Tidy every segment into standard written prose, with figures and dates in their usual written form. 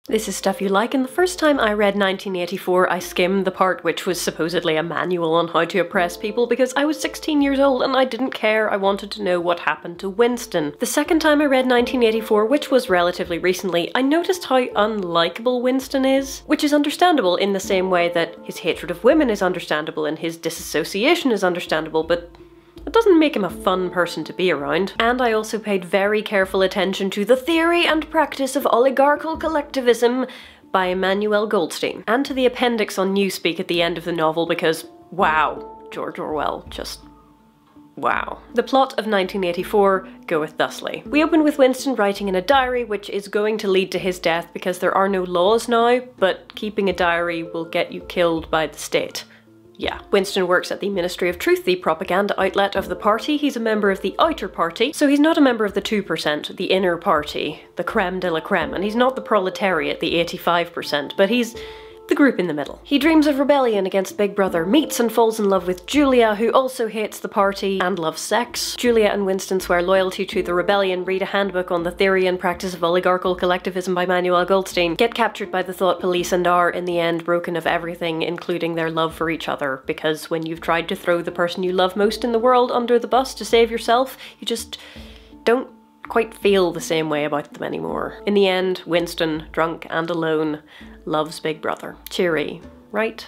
This is stuff you like, and the first time I read 1984, I skimmed the part which was supposedly a manual on how to oppress people because I was 16 years old and I didn't care. I wanted to know what happened to Winston. The second time I read 1984, which was relatively recently, I noticed how unlikable Winston is, which is understandable in the same way that his hatred of women is understandable and his disassociation is understandable, but it doesn't make him a fun person to be around. And I also paid very careful attention to the theory and practice of oligarchical collectivism by Emmanuel Goldstein, and to the appendix on Newspeak at the end of the novel because, wow, George Orwell, just wow. The plot of 1984 goeth thusly. We open with Winston writing in a diary which is going to lead to his death because there are no laws now, but keeping a diary will get you killed by the state. Yeah. Winston works at the Ministry of Truth, the propaganda outlet of the party. He's a member of the outer party, so he's not a member of the 2%, the inner party, the creme de la creme, and he's not the proletariat, the 85%, but he's the group in the middle. He dreams of rebellion against Big Brother, meets and falls in love with Julia, who also hates the party and loves sex. Julia and Winston swear loyalty to the rebellion, read a handbook on the theory and practice of oligarchical collectivism by Emmanuel Goldstein, get captured by the thought police and are, in the end, broken of everything, including their love for each other, because when you've tried to throw the person you love most in the world under the bus to save yourself, you just don't quite feel the same way about them anymore. In the end, Winston, drunk and alone, loves Big Brother. Cheery, right?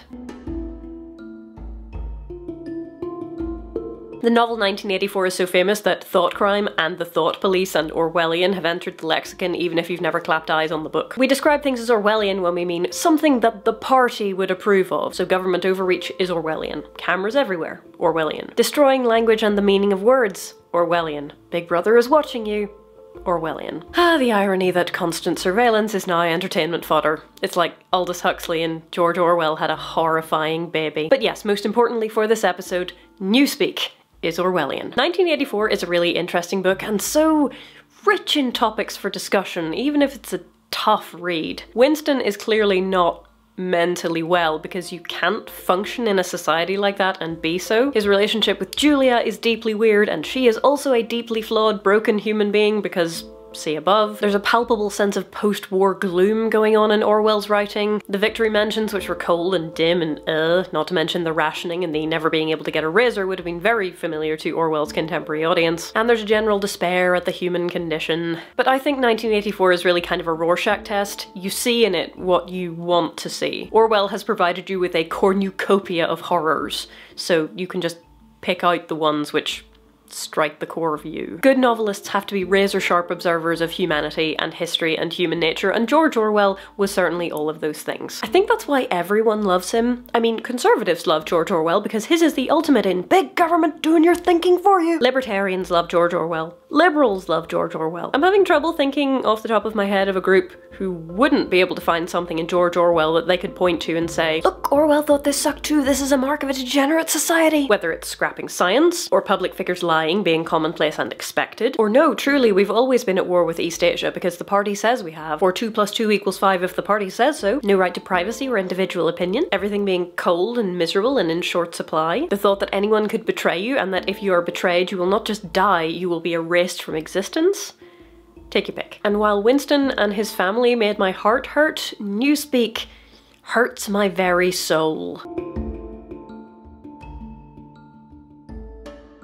The novel 1984 is so famous that thought crime and the thought police and Orwellian have entered the lexicon even if you've never clapped eyes on the book. We describe things as Orwellian when we mean something that the party would approve of, so government overreach is Orwellian. Cameras everywhere, Orwellian. Destroying language and the meaning of words, Orwellian. Big Brother is watching you, Orwellian. Ah, the irony that constant surveillance is now entertainment fodder. It's like Aldous Huxley and George Orwell had a horrifying baby. But yes, most importantly for this episode, Newspeak is Orwellian. 1984 is a really interesting book and so rich in topics for discussion, even if it's a tough read. Winston is clearly not mentally well because you can't function in a society like that and be so. His relationship with Julia is deeply weird and she is also a deeply flawed, broken human being because see above. There's a palpable sense of post-war gloom going on in Orwell's writing. The victory mansions, which were cold and dim and not to mention the rationing and the never being able to get a razor, would have been very familiar to Orwell's contemporary audience. And there's a general despair at the human condition. But I think 1984 is really kind of a Rorschach test. You see in it what you want to see. Orwell has provided you with a cornucopia of horrors, so you can just pick out the ones which strike the core of you. Good novelists have to be razor-sharp observers of humanity and history and human nature, and George Orwell was certainly all of those things. I think that's why everyone loves him. I mean, conservatives love George Orwell because his is the ultimate in big government doing your thinking for you. Libertarians love George Orwell. Liberals love George Orwell. I'm having trouble thinking off the top of my head of a group who wouldn't be able to find something in George Orwell that they could point to and say, look, Orwell thought this sucked too, this is a mark of a degenerate society. Whether it's scrapping science, or public figures lying being commonplace and expected, or no, truly we've always been at war with East Asia because the party says we have, or 2 + 2 = 5 if the party says so, no right to privacy or individual opinion, everything being cold and miserable and in short supply, the thought that anyone could betray you and that if you are betrayed you will not just die, you will be erased from existence. Take your pick. And while Winston and his family made my heart hurt, Newspeak hurts my very soul.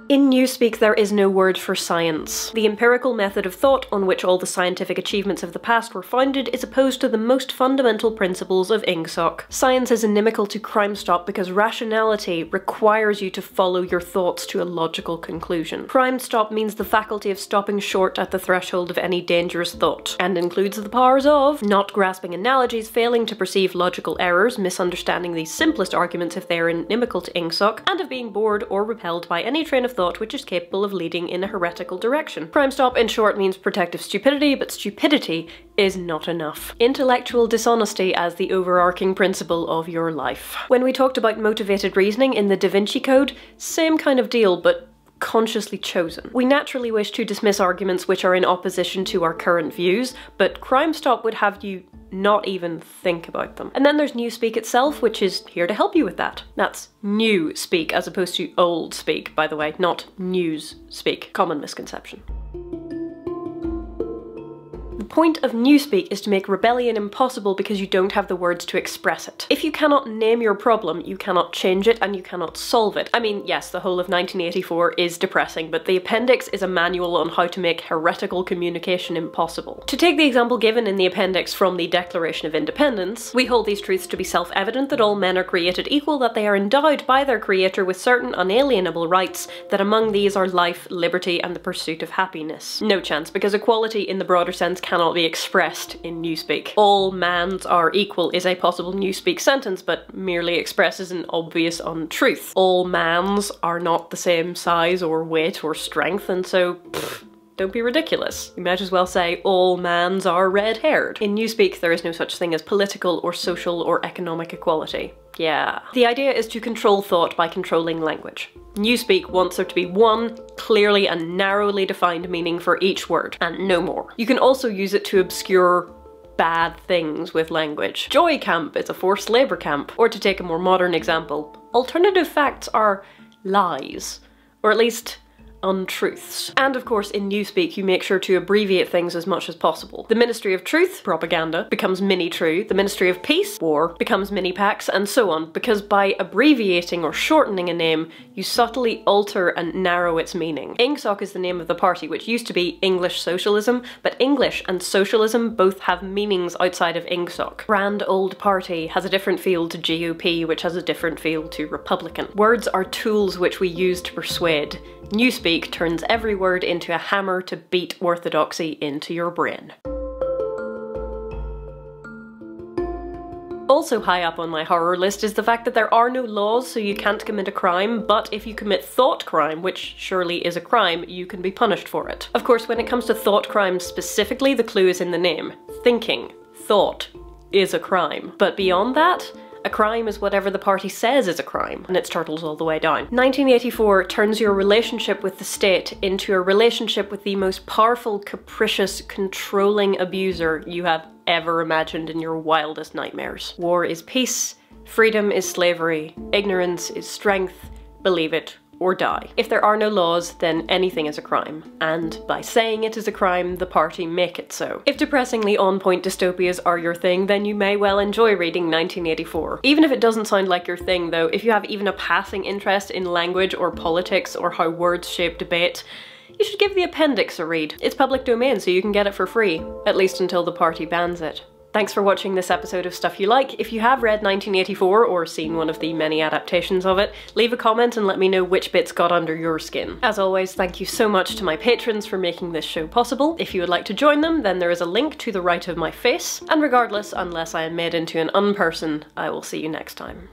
In Newspeak, there is no word for science. The empirical method of thought on which all the scientific achievements of the past were founded is opposed to the most fundamental principles of IngSoc. Science is inimical to Crime Stop because rationality requires you to follow your thoughts to a logical conclusion. Crime Stop means the faculty of stopping short at the threshold of any dangerous thought, and includes the powers of not grasping analogies, failing to perceive logical errors, misunderstanding the simplest arguments if they are inimical to IngSoc, and of being bored or repelled by any train of thought which is capable of leading in a heretical direction. Crime Stop, in short, means protective stupidity, but stupidity is not enough. Intellectual dishonesty as the overarching principle of your life. When we talked about motivated reasoning in the Da Vinci Code, same kind of deal, but consciously chosen. We naturally wish to dismiss arguments which are in opposition to our current views, but Crime Stop would have you not even think about them. And then there's Newspeak itself, which is here to help you with that. That's new speak as opposed to old speak, by the way, not news speak. Common misconception. The point of Newspeak is to make rebellion impossible because you don't have the words to express it. If you cannot name your problem, you cannot change it and you cannot solve it. I mean, yes, the whole of 1984 is depressing, but the appendix is a manual on how to make heretical communication impossible. To take the example given in the appendix from the Declaration of Independence, we hold these truths to be self-evident that all men are created equal, that they are endowed by their creator with certain unalienable rights, that among these are life, liberty, and the pursuit of happiness. No chance, because equality in the broader sense cannot be expressed in Newspeak. All mans are equal is a possible Newspeak sentence, but merely expresses an obvious untruth. All mans are not the same size or weight or strength, and so don't be ridiculous. You might as well say all mans are red-haired. In Newspeak, there is no such thing as political or social or economic equality. Yeah. The idea is to control thought by controlling language. Newspeak wants there to be one clearly and narrowly defined meaning for each word, and no more. You can also use it to obscure bad things with language. Joy camp is a forced labour camp. Or to take a more modern example, alternative facts are lies, or at least untruths. And of course in Newspeak you make sure to abbreviate things as much as possible. The Ministry of Truth, propaganda, becomes mini-true, the Ministry of Peace, war, becomes mini-pax, and so on, because by abbreviating or shortening a name, you subtly alter and narrow its meaning. IngSoc is the name of the party, which used to be English Socialism, but English and socialism both have meanings outside of IngSoc. Grand Old Party has a different feel to GOP, which has a different feel to Republican. Words are tools which we use to persuade. Newspeak turns every word into a hammer to beat orthodoxy into your brain. Also high up on my horror list is the fact that there are no laws, so you can't commit a crime, but if you commit thought crime, which surely is a crime, you can be punished for it. Of course, when it comes to thought crimes specifically, the clue is in the name. Thinking, thought, is a crime. But beyond that, a crime is whatever the party says is a crime, and it's turtles all the way down. 1984 turns your relationship with the state into a relationship with the most powerful, capricious, controlling abuser you have ever imagined in your wildest nightmares. War is peace, freedom is slavery, ignorance is strength, believe it or die. If there are no laws, then anything is a crime, and by saying it is a crime, the party make it so. If depressingly on-point dystopias are your thing, then you may well enjoy reading 1984. Even if it doesn't sound like your thing though, if you have even a passing interest in language or politics or how words shape debate, you should give the appendix a read. It's public domain, so you can get it for free, at least until the party bans it. Thanks for watching this episode of Stuff You Like. If you have read 1984 or seen one of the many adaptations of it, leave a comment and let me know which bits got under your skin. As always, thank you so much to my patrons for making this show possible. If you would like to join them, then there is a link to the right of my face. And regardless, unless I am made into an unperson, I will see you next time.